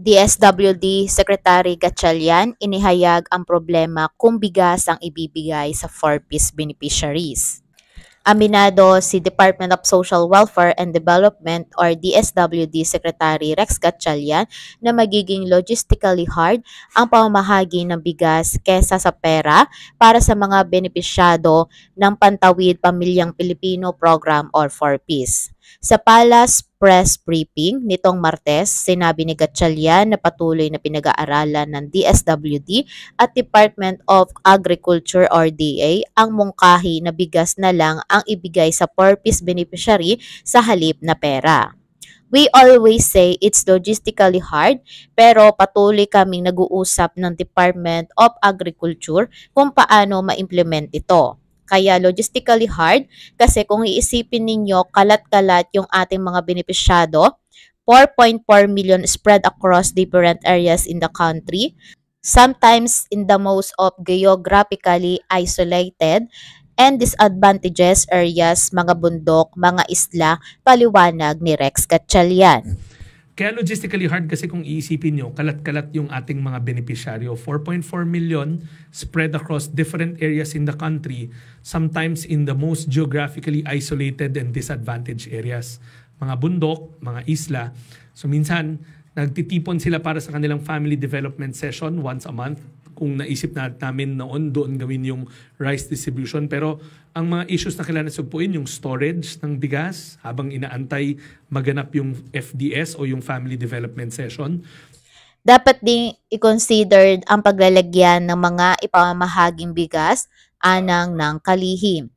DSWD Secretary Gatchalian inihayag ang problema kung bigas ang ibibigay sa 4-piece beneficiaries. Aminado si Department of Social Welfare and Development or DSWD Secretary Rex Gatchalian na magiging logistically hard ang pamamahagi ng bigas kesa sa pera para sa mga benepisyado ng Pantawid Pamilyang Pilipino Program or 4-piece. Sa Palace press briefing nitong Martes, sinabi ni Gatchalian na patuloy na pinag-aaralan ng DSWD at Department of Agriculture or DA ang mungkahi na bigas na lang ang ibigay sa 4-piece beneficiary sa halip na pera. We always say it's logistically hard pero patuloy kaming nag-uusap ng Department of Agriculture kung paano ma-implement ito. Kaya logistically hard kasi kung iisipin ninyo kalat-kalat yung ating mga benepisyado, 4.4 million spread across different areas in the country, sometimes in the most of geographically isolated and disadvantageous areas, mga bundok, mga isla, paliwanag ni Rex Gatchalian. Kaya logistically hard kasi kung iisipin nyo, kalat-kalat yung ating mga benepisyaryo. 4.4 million spread across different areas in the country, sometimes in the most geographically isolated and disadvantaged areas. Mga bundok, mga isla. So minsan, nagtitipon sila para sa kanilang family development session once a month. Kung naisip namin noon, doon gawin yung rice distribution. Pero ang mga issues na kailangan sugpuin, yung storage ng bigas habang inaantay maganap yung FDS o yung family development session. Dapat ding i-consider ang paglalagyan ng mga ipamamahaging bigas anang ng kalihim.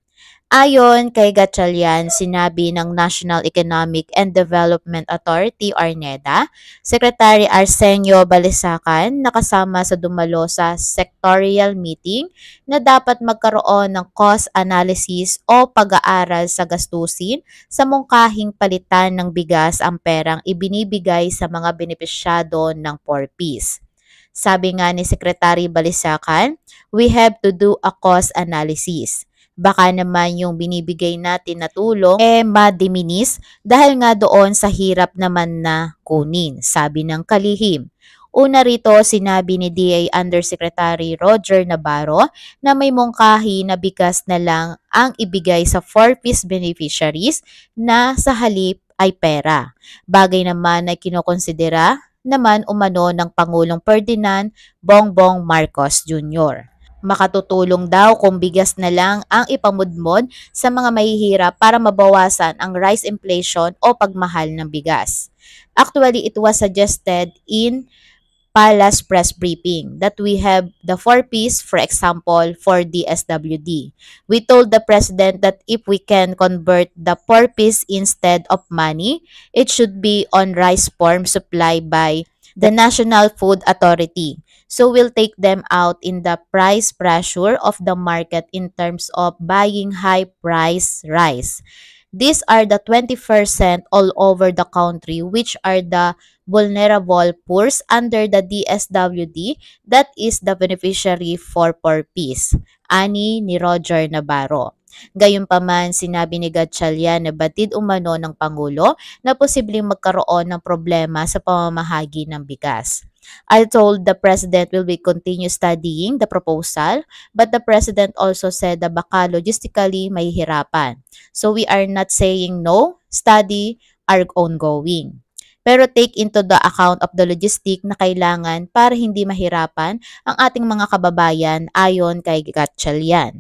Ayon kay Gatchalian, sinabi ng National Economic and Development Authority or NEDA, Secretary Arsenio Balisacan nakasama sa dumalo sa sectorial meeting na dapat magkaroon ng cost analysis o pag-aaral sa gastusin sa mungkahing palitan ng bigas ang perang ibinibigay sa mga benepisyado ng 4-piece. Sabi nga ni Secretary Balisacan, we have to do a cost analysis. Baka naman yung binibigay natin na tulong madiminis dahil nga doon sa hirap naman na kunin, sabi ng kalihim. Una rito, sinabi ni DA Undersecretary Roger Navarro na may mungkahi na bigas na lang ang ibigay sa 4-piece beneficiaries na sa halip ay pera. Bagay naman na kinokonsidera naman umano ng Pangulong Ferdinand Bongbong Marcos Jr. Makatutulong daw kung bigas na lang ang ipamudmod sa mga mahihirap para mabawasan ang rice inflation o pagmahal ng bigas. Actually, it was suggested in Palace press briefing that we have the 4-piece, for example, for DSWD. We told the President that if we can convert the 4-piece instead of money, it should be on rice form supplied by the National Food Authority. So we'll take them out in the price pressure of the market in terms of buying high-price rice. These are the 20% all over the country which are the vulnerable poor under the DSWD that is the beneficiary for 4-piece, ani ni Roger Navarro. Gayunpaman, sinabi ni Gatchalian na batid umano ng Pangulo na posibleng magkaroon ng problema sa pamamahagi ng bigas. I told the President will be continue studying the proposal, but the President also said na baka logistically mahihirapan. So we are not saying no, study are ongoing. Pero take into the account of the logistic na kailangan para hindi mahirapan ang ating mga kababayan ayon kay Gatchalian.